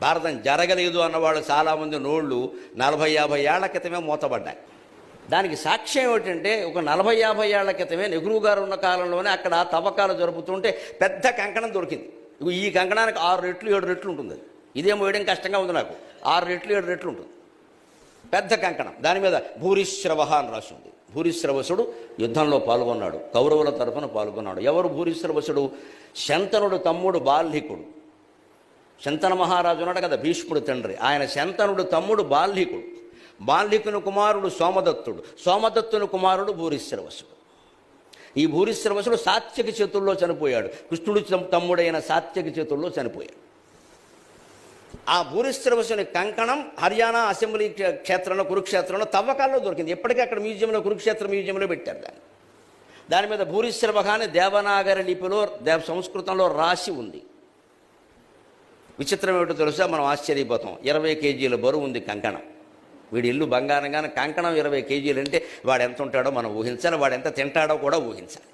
భారతం జరగలేదు అన్నవాళ్ళు చాలామంది నోళ్ళు 40-50 ఏళ్ల క్రితమే మూతబడ్డాయి. దానికి సాక్ష్యం ఏమిటంటే, ఒక 40-50 ఏళ్ల క్రితమే నెహ్రూ గారు ఉన్న కాలంలోనే అక్కడ తవ్వకాలు జరుపుతుంటే పెద్ద కంకణం దొరికింది. ఈ కంకణానికి 6 రెట్లు 7 రెట్లు ఉంటుంది. ఇదేమో వేయడం కష్టంగా ఉంది నాకు. 6 రెట్లు 7 రెట్లు ఉంటుంది పెద్ద కంకణం. దాని మీద భూరిశ్రవ అని రాసి ఉంది. భూరిశ్రవసుడు యుద్ధంలో పాల్గొన్నాడు, కౌరవుల తరఫున పాల్గొన్నాడు. ఎవరు భూరిశ్రవసుడు? శంతనుడు తమ్ముడు బాల్హికుడు. శంతన మహారాజు ఉన్నాడు కదా, భీష్ముడు తండ్రి. ఆయన శంతనుడు తమ్ముడు బాల్హికుడు. బాల్హికుని కుమారుడు సోమదత్తుడు. సోమదత్తుని కుమారుడు భూరిశ్రవసుడు. ఈ భూరిశ్రవసుడు సాత్యకి చేతుల్లో చనిపోయాడు. కృష్ణుడి తమ్ముడైన సాత్యకి చేతుల్లో చనిపోయాడు. ఆ భూరిశ్రవసుని కంకణం హర్యానా అసెంబ్లీ క్షేత్రంలో, కురుక్షేత్రంలో తవ్వకాల్లో దొరికింది. ఎప్పటికీ అక్కడ మ్యూజియంలో, కురుక్షేత్ర మ్యూజియంలో పెట్టారు దాని మీద భూరిశ్రవ అని దేవనాగరి లిపిలో సంస్కృతంలో రాసి ఉంది. విచిత్రం ఏమిటో తెలుసా? మనం ఆశ్చర్యపోతాం. 20 కేజీల బరువు ఉంది కంకణం. వీడి ఇల్లు బంగారంగానే కంకణం 20 కేజీలు అంటే వాడు ఎంత ఉంటాడో మనం ఊహించాలి, వాడు ఎంత తింటాడో కూడా ఊహించాలి.